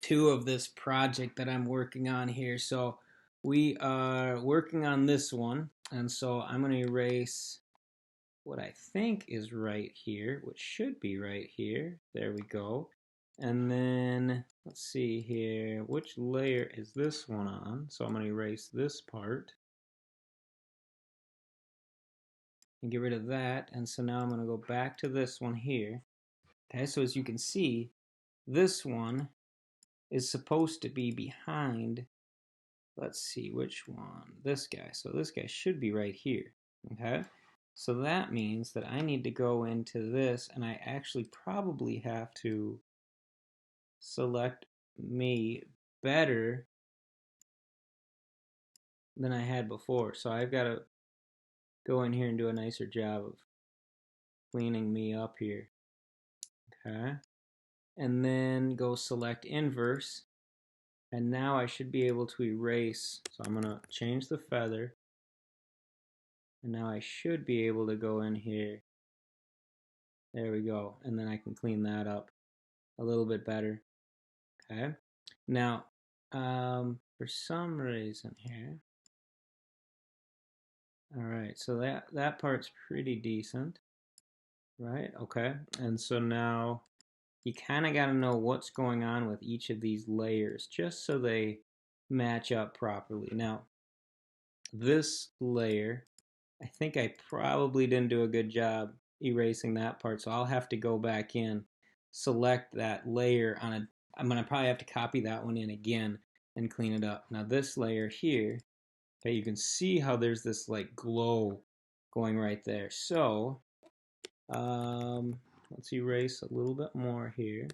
2 of this project that I'm working on here. So we are working on this one, and so I'm going to erase what I think is right here, which should be right here. There we go. And then let's see here, which layer is this one on? So I'm going to erase this part and get rid of that. And so now I'm going to go back to this one here. Okay, so as you can see, this one is supposed to be behind, let's see which one, this guy. So this guy should be right here. Okay, so that means that I need to go into this, and I actually probably have to select me better than I had before. So I've got to go in here and do a nicer job of cleaning me up here. Okay, and then go select inverse, and now I should be able to erase. So I'm going to change the feather, and now I should be able to go in here. There we go, and then I can clean that up a little bit better. Okay, now for some reason here, all right, so that part's pretty decent, right? Okay, and so now you kind of got to know what's going on with each of these layers just so they match up properly. Now this layer, I think I probably didn't do a good job erasing that part, so I'll have to go back in, select that layer on a, I'm going to probably have to copy that one in again and clean it up. Now this layer here, okay, you can see how there's this like glow going right there. So let's erase a little bit more here.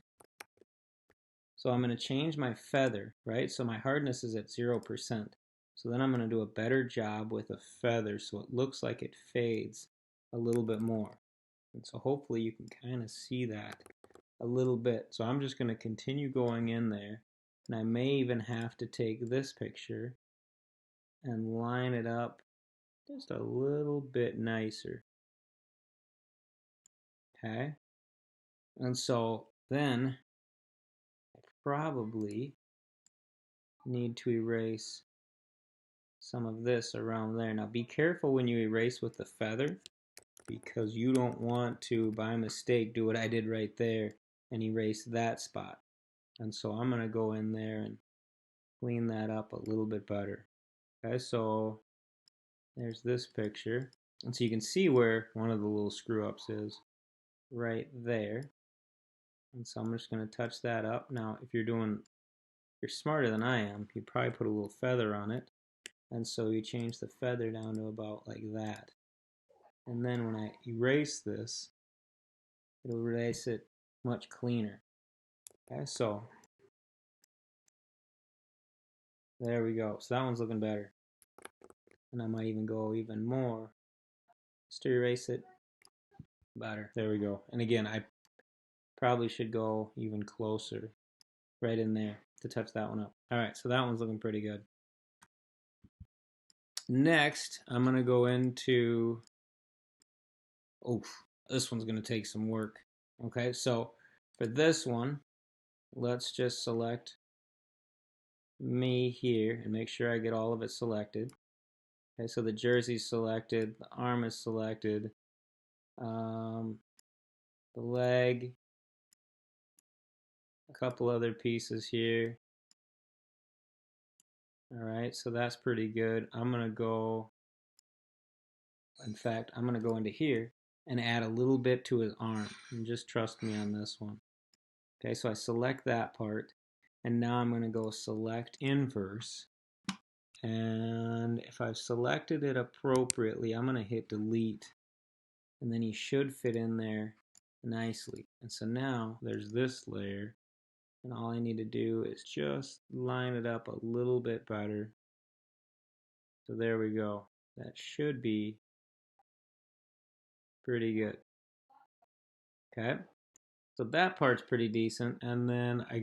So I'm going to change my feather, right? So my hardness is at 0%. So then I'm going to do a better job with a feather so it looks like it fades a little bit more. And so hopefully you can kind of see that a little bit. So I'm just going to continue going in there. And I may even have to take this picture and line it up just a little bit nicer. Okay? And so then I probably need to erase some of this around there. Now be careful when you erase with the feather, because you don't want to, by mistake, do what I did right there and erase that spot. And so I'm going to go in there and clean that up a little bit better. Okay, so there's this picture. And so you can see where one of the little screw ups is right there. And so I'm just going to touch that up. Now, if you're smarter than I am, you probably put a little feather on it. And so you change the feather down to about like that. And then when I erase this, it'll erase it much cleaner. Okay, so there we go. So that one's looking better. And I might even go even more just to erase it better. There we go. And again, I probably should go even closer right in there to touch that one up. All right, so that one's looking pretty good. Next, I'm going to go into, oh, this one's going to take some work. Okay, so for this one, let's just select me here and make sure I get all of it selected. Okay, so the jersey's selected, the arm is selected, the leg, a couple other pieces here. All right, so that's pretty good. I'm gonna go, in fact, I'm gonna go into here and add a little bit to his arm, and just trust me on this one. Okay, so I select that part, and now I'm gonna go select inverse, and if I've selected it appropriately, I'm gonna hit delete, and then he should fit in there nicely. And so now there's this layer, and all I need to do is just line it up a little bit better. So there we go. That should be pretty good. Okay, so that part's pretty decent, and then I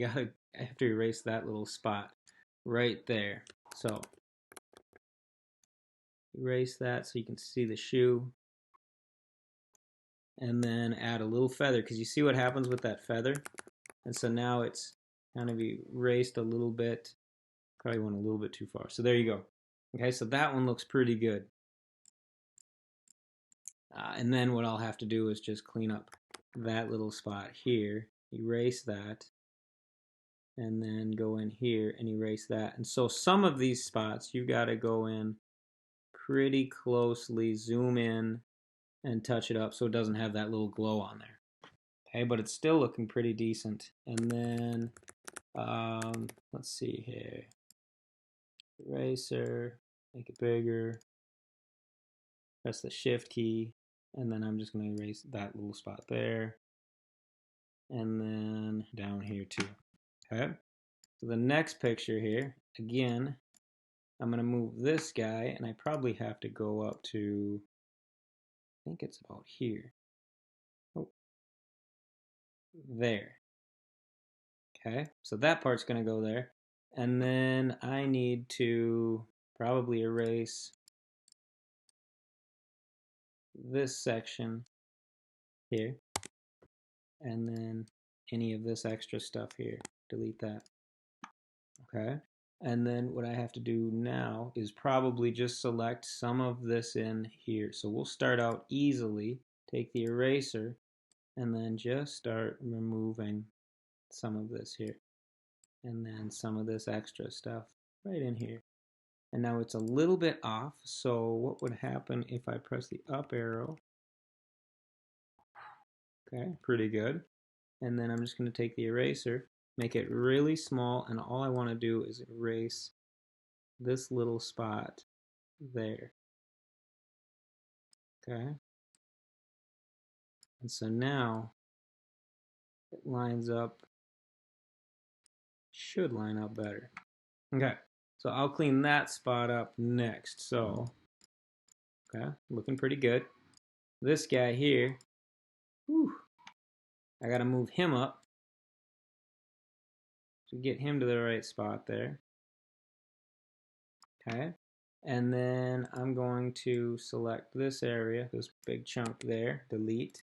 have to erase that little spot right there. So erase that so you can see the shoe, and then add a little feather, because you see what happens with that feather. And so now it's kind of erased a little bit. Probably went a little bit too far. So there you go. Okay, so that one looks pretty good. And then what I'll have to do is just clean up that little spot here, erase that, and then go in here and erase that. And so some of these spots you got to go in pretty closely, zoom in, and touch it up so it doesn't have that little glow on there. Okay, but it's still looking pretty decent. And then, let's see here. Eraser, make it bigger, press the shift key, and then I'm just going to erase that little spot there. And then down here too. Okay, so the next picture here, again, I'm going to move this guy, and I probably have to go up to, I think it's about here. Oh, there. Okay, so that part's going to go there. And then I need to probably erase this section here. And then any of this extra stuff here, delete that. Okay, and then what I have to do now is probably just select some of this in here. So we'll start out easily, take the eraser, and then just start removing some of this here. And then some of this extra stuff right in here. And now it's a little bit off, so what would happen if I press the up arrow? Okay, pretty good. And then I'm just going to take the eraser, make it really small, and all I want to do is erase this little spot there. Okay. And so now it lines up, should line up better. Okay, so I'll clean that spot up next. So, okay, looking pretty good. This guy here, whew, I gotta move him up to get him to the right spot there. Okay, and then I'm going to select this area, this big chunk there, delete.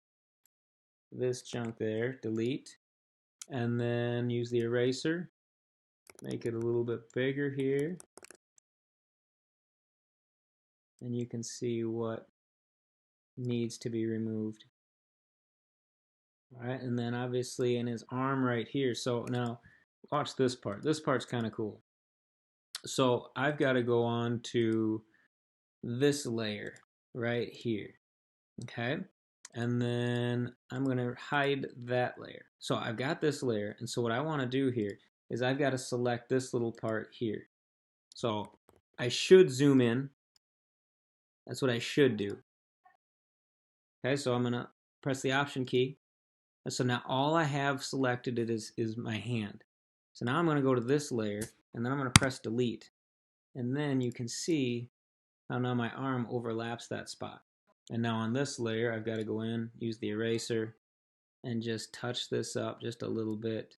This chunk there, delete. And then use the eraser, make it a little bit bigger here. And you can see what needs to be removed. All right, and then obviously in his arm right here. So now watch this part. This part's kind of cool. So I've got to go on to this layer right here. Okay, and then I'm going to hide that layer. So I've got this layer, and so what I want to do here is I've got to select this little part here. So I should zoom in. That's what I should do. Okay, so I'm going to press the Option key. And so now all I have selected is my hand. So now I'm going to go to this layer, and then I'm going to press Delete. And then you can see how now my arm overlaps that spot. And now on this layer, I've got to go in, use the eraser, and just touch this up just a little bit.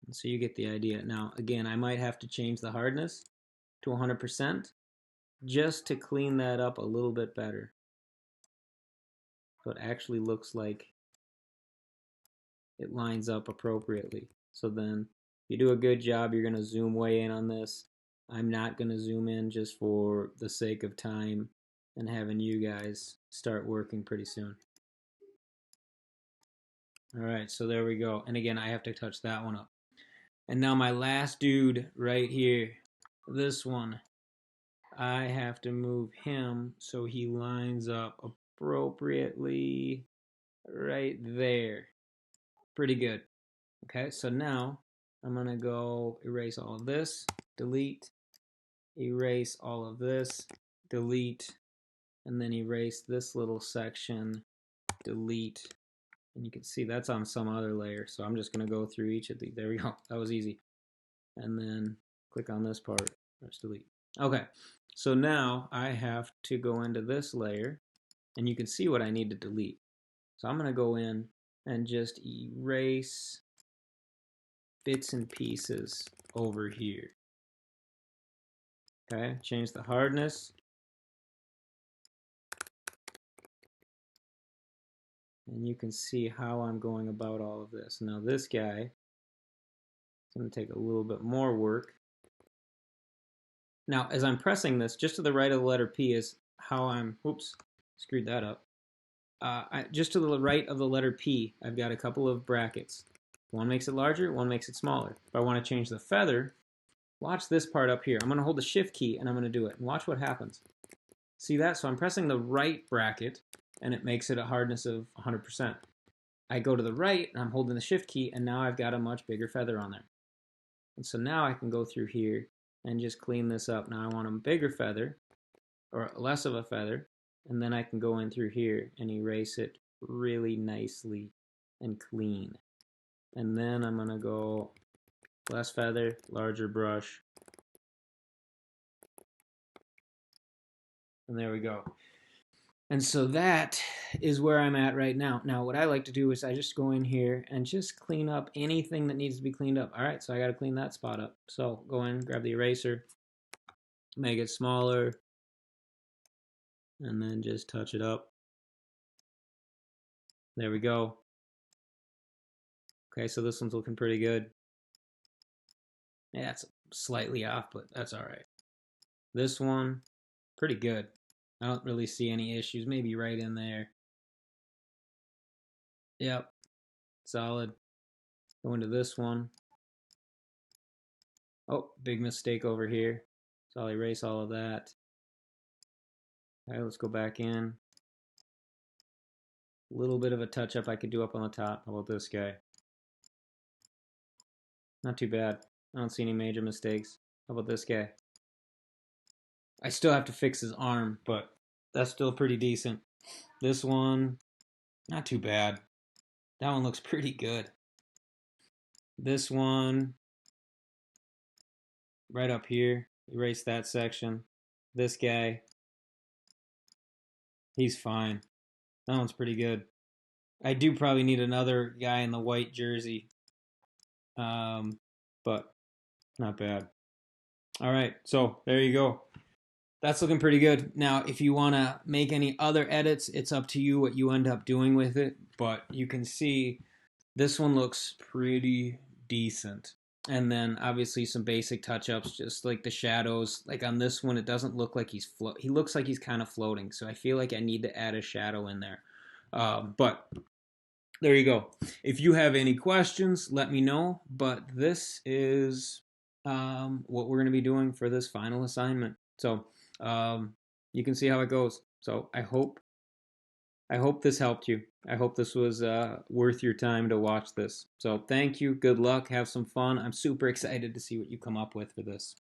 And so you get the idea. Now, again, I might have to change the hardness to 100% just to clean that up a little bit better. So it actually looks like it lines up appropriately. So then if you do a good job, you're going to zoom way in on this. I'm not going to zoom in just for the sake of time and having you guys start working pretty soon. All right, so there we go. And again, I have to touch that one up. And now my last dude right here, this one, I have to move him so he lines up appropriately right there. Pretty good. Okay, so now I'm going to go erase all of this, delete, erase all of this, delete, and then erase this little section, delete. And you can see that's on some other layer, so I'm just going to go through each of these. There we go. That was easy. And then click on this part, press delete. Okay, so now I have to go into this layer, and you can see what I need to delete. So I'm going to go in and just erase bits and pieces over here. Okay, change the hardness. And you can see how I'm going about all of this. Now this guy is going to take a little bit more work. Now, as I'm pressing this, just to the right of the letter P is how I'm, oops, screwed that up. Just to the right of the letter P, I've got a couple of brackets. One makes it larger, one makes it smaller. If I want to change the feather, watch this part up here. I'm going to hold the shift key and I'm going to do it. And watch what happens. See that? So I'm pressing the right bracket and it makes it a hardness of 100%. I go to the right and I'm holding the shift key and now I've got a much bigger feather on there. And so now I can go through here and just clean this up. Now I want a bigger feather or less of a feather, and then I can go in through here and erase it really nicely and clean. And then I'm gonna go less feather, larger brush, and there we go. And so that is where I'm at right now. Now, what I like to do is I just go in here and just clean up anything that needs to be cleaned up. All right, so I got to clean that spot up. So go in, grab the eraser, make it smaller, and then just touch it up. There we go. Okay, so this one's looking pretty good. Yeah, it's slightly off, but that's all right. This one, pretty good. I don't really see any issues. Maybe right in there. Yep, solid. Go into this one. Oh, big mistake over here. So I'll erase all of that. Okay, let's go back in. A little bit of a touch up I could do up on the top. How about this guy? Not too bad. I don't see any major mistakes. How about this guy? I still have to fix his arm, but that's still pretty decent. This one, not too bad. That one looks pretty good. This one, right up here, erase that section. This guy, he's fine. That one's pretty good. I do probably need another guy in the white jersey, but not bad. All right, so there you go. That's looking pretty good. Now, if you want to make any other edits, it's up to you what you end up doing with it, but you can see this one looks pretty decent. And then obviously some basic touch-ups, just like the shadows. Like on this one, it doesn't look like he looks like he's kind of floating. So I feel like I need to add a shadow in there. But there you go. If you have any questions, let me know. But this is what we're going to be doing for this final assignment. So you can see how it goes. So I hope this helped you. I hope this was worth your time to watch this. So thank you. Good luck. Have some fun. I'm super excited to see what you come up with for this.